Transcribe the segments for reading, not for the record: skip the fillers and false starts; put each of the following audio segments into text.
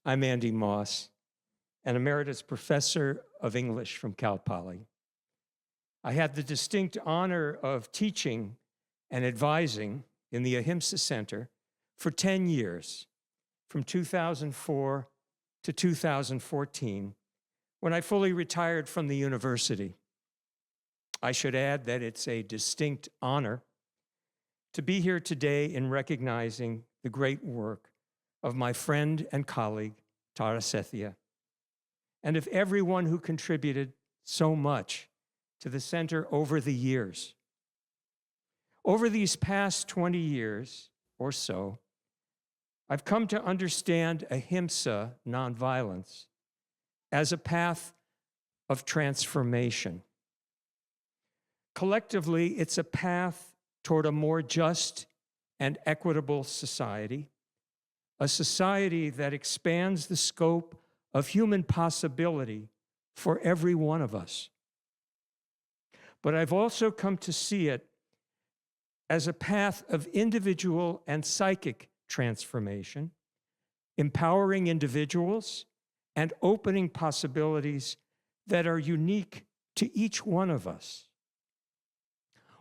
I'm Andy Moss, an emeritus professor of English from Cal Poly. I had the distinct honor of teaching and advising in the Ahimsa Center for 10 years, from 2004 to 2014, when I fully retired from the university. I should add that it's a distinct honor to be here today in recognizing the great work of my friend and colleague, Tara Sethia, and of everyone who contributed so much to the center over the years. Over these past 20 years or so, I've come to understand Ahimsa, nonviolence, as a path of transformation. Collectively, it's a path toward a more just and equitable society, a society that expands the scope of human possibility for every one of us. But I've also come to see it as a path of individual and psychic transformation, empowering individuals and opening possibilities that are unique to each one of us.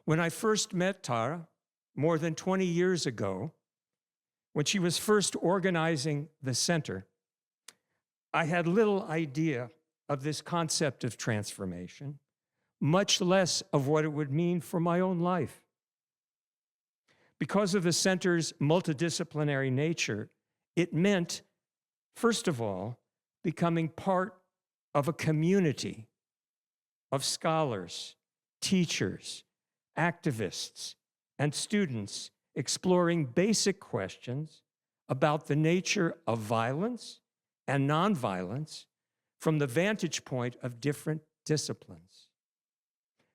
When I first met Tara, more than 20 years ago, when she was first organizing the center, I had little idea of this concept of transformation, much less of what it would mean for my own life. Because of the center's multidisciplinary nature, it meant, first of all, becoming part of a community of scholars, teachers, activists, and students exploring basic questions about the nature of violence and nonviolence from the vantage point of different disciplines.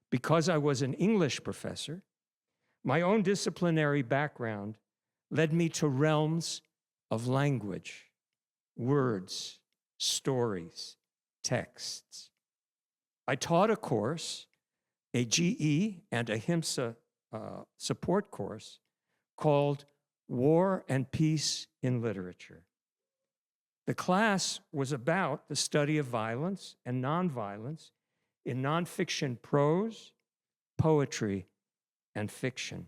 Because I was an English professor, my own disciplinary background led me to realms of language, words, stories, texts. I taught a course, a GE and Ahimsa support course called War and Peace in Literature. The class was about the study of violence and nonviolence in nonfiction prose, poetry, and fiction.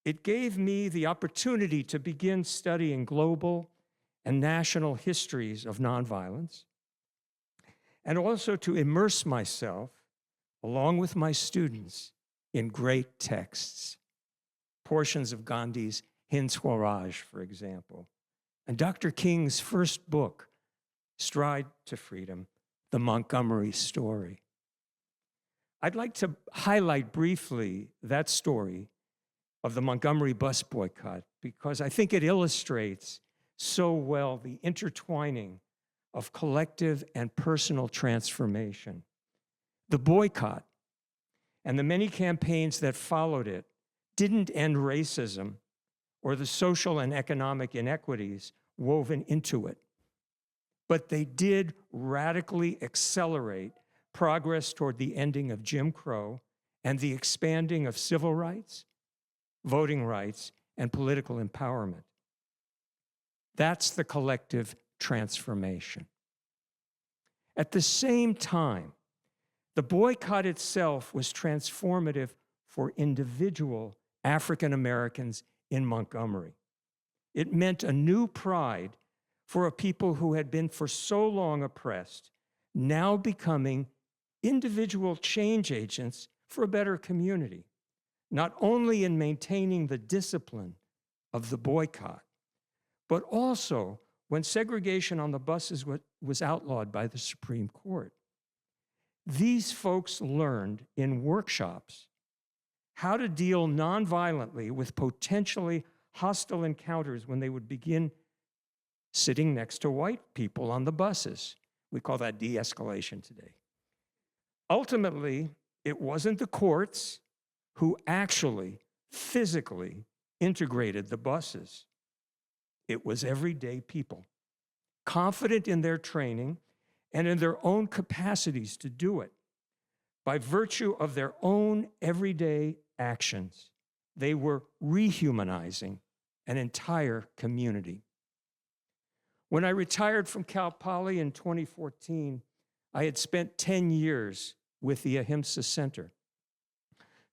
It gave me the opportunity to begin studying global and national histories of nonviolence, and also to immerse myself, along with my students, in great texts. Portions of Gandhi's Hind Swaraj, for example, and Dr. King's first book, Stride to Freedom, The Montgomery Story. I'd like to highlight briefly that story of the Montgomery bus boycott because I think it illustrates so well the intertwining of collective and personal transformation. The boycott and the many campaigns that followed it didn't end racism or the social and economic inequities woven into it, but they did radically accelerate progress toward the ending of Jim Crow and the expanding of civil rights, voting rights, and political empowerment. That's the collective transformation. At the same time, the boycott itself was transformative for individual African Americans in Montgomery. It meant a new pride for a people who had been for so long oppressed, now becoming individual change agents for a better community, not only in maintaining the discipline of the boycott, but also when segregation on the buses was outlawed by the Supreme Court. These folks learned in workshops how to deal nonviolently with potentially hostile encounters when they would begin sitting next to white people on the buses. We call that de-escalation today. Ultimately, it wasn't the courts who actually physically integrated the buses. It was everyday people, confident in their training and in their own capacities to do it. By virtue of their own everyday actions, they were rehumanizing an entire community. When I retired from Cal Poly in 2014, I had spent 10 years with the Ahimsa Center,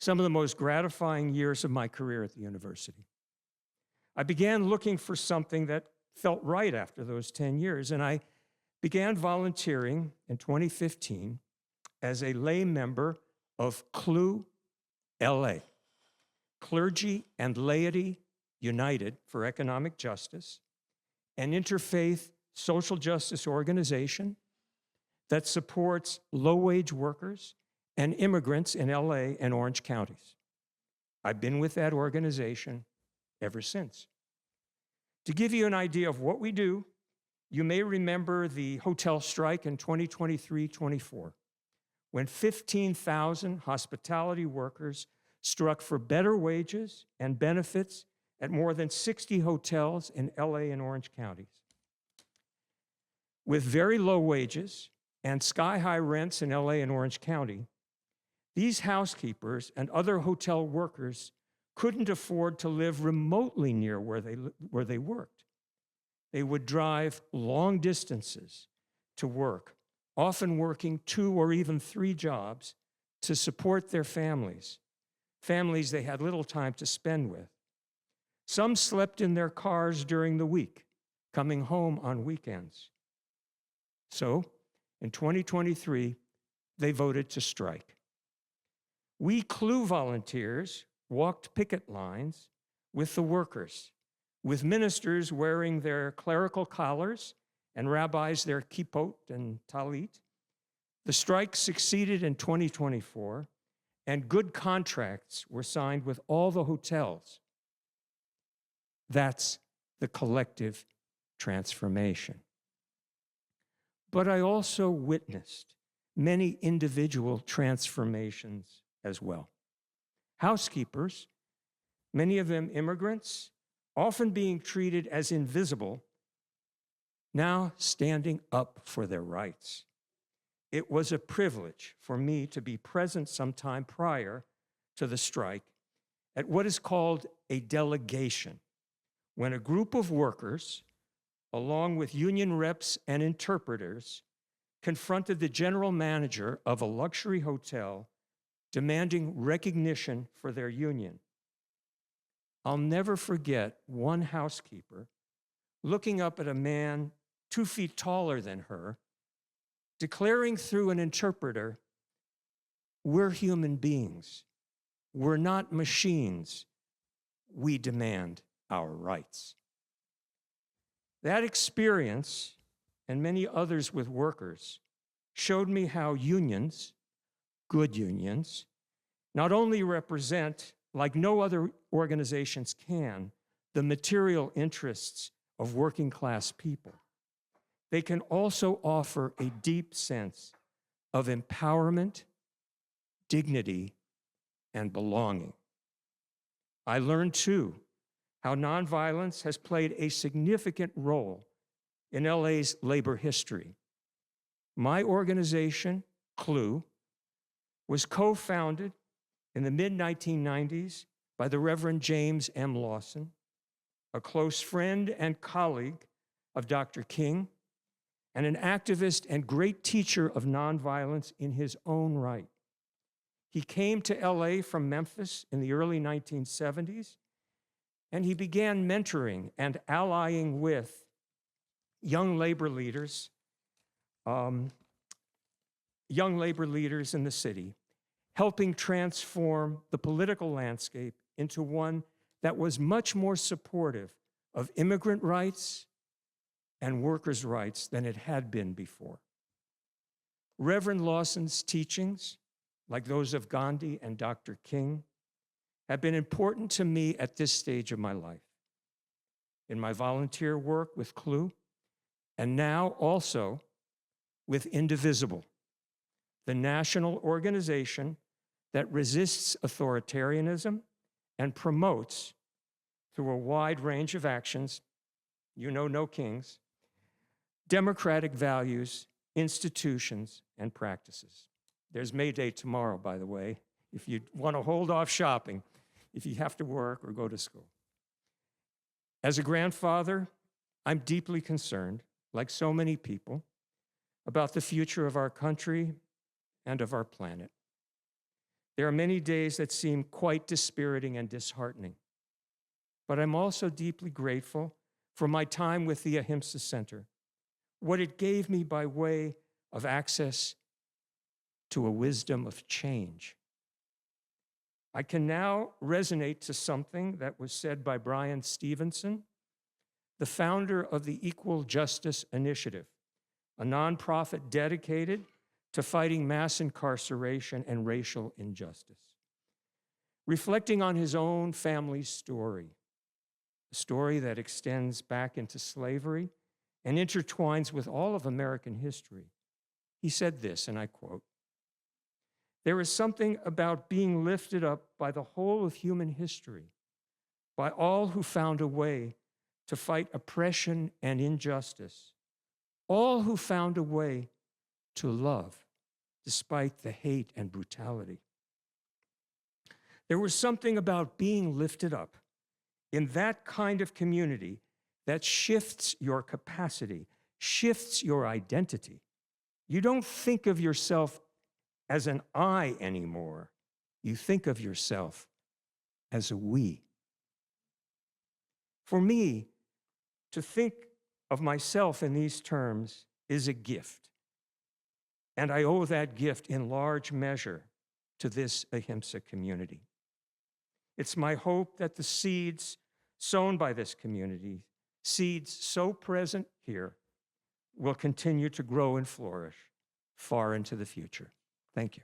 some of the most gratifying years of my career at the university. I began looking for something that felt right after those 10 years, and I began volunteering in 2015 as a lay member of CLU LA, Clergy and Laity United for Economic Justice, an interfaith social justice organization that supports low-wage workers and immigrants in LA and Orange counties. I've been with that organization ever since. To give you an idea of what we do, you may remember the hotel strike in 2023-24, when 15,000 hospitality workers struck for better wages and benefits at more than 60 hotels in LA and Orange counties. With very low wages and sky-high rents in LA and Orange County, these housekeepers and other hotel workers couldn't afford to live remotely near where they worked. They would drive long distances to work, often working 2 or even 3 jobs to support their families they had little time to spend with. Some slept in their cars during the week, coming home on weekends. So, in 2023, they voted to strike. We CLU volunteers walked picket lines with the workers, with ministers wearing their clerical collars and rabbis their kippot and talit. The strike succeeded in 2024, and good contracts were signed with all the hotels. That's the collective transformation. But I also witnessed many individual transformations as well. Housekeepers, many of them immigrants, often being treated as invisible, now standing up for their rights. It was a privilege for me to be present sometime prior to the strike at what is called a delegation, when a group of workers, along with union reps and interpreters, confronted the general manager of a luxury hotel demanding recognition for their union. I'll never forget one housekeeper looking up at a man 2 feet taller than her, declaring through an interpreter, "We're human beings. We're not machines. We demand our rights." That experience, and many others with workers, showed me how unions, good unions, not only represent, like no other organizations can, the material interests of working class people, they can also offer a deep sense of empowerment, dignity, and belonging. I learned, too, how nonviolence has played a significant role in LA's labor history. My organization, CLU, was co-founded in the mid-1990s by the Reverend James M. Lawson, a close friend and colleague of Dr. King, and an activist and great teacher of nonviolence in his own right. He came to LA from Memphis in the early 1970s, and he began mentoring and allying with young labor leaders in the city, helping transform the political landscape into one that was much more supportive of immigrant rights and workers' rights than it had been before. Reverend Lawson's teachings, like those of Gandhi and Dr. King, have been important to me at this stage of my life, in my volunteer work with CLU, and now also with Indivisible, the national organization that resists authoritarianism and promotes, through a wide range of actions, you know, no kings, democratic values, institutions, and practices. There's May Day tomorrow, by the way, if you want to hold off shopping, if you have to work or go to school. As a grandfather I'm deeply concerned, like so many people, about the future of our country and of our planet. There are many days that seem quite dispiriting and disheartening, but I'm also deeply grateful for my time with the Ahimsa Center, what it gave me by way of access to a wisdom of change. I can now resonate to something that was said by Brian Stevenson, the founder of the Equal Justice Initiative, a nonprofit dedicated to fighting mass incarceration and racial injustice. Reflecting on his own family's story, a story that extends back into slavery and intertwines with all of American history, he said this, and I quote, "There is something about being lifted up by the whole of human history, by all who found a way to fight oppression and injustice, all who found a way to love despite the hate and brutality. There was something about being lifted up in that kind of community that shifts your capacity, shifts your identity. You don't think of yourself as an I anymore. You think of yourself as a we." For me, to think of myself in these terms is a gift. And I owe that gift in large measure to this Ahimsa community. It's my hope that the seeds sown by this community, seeds so present here, will continue to grow and flourish far into the future. Thank you.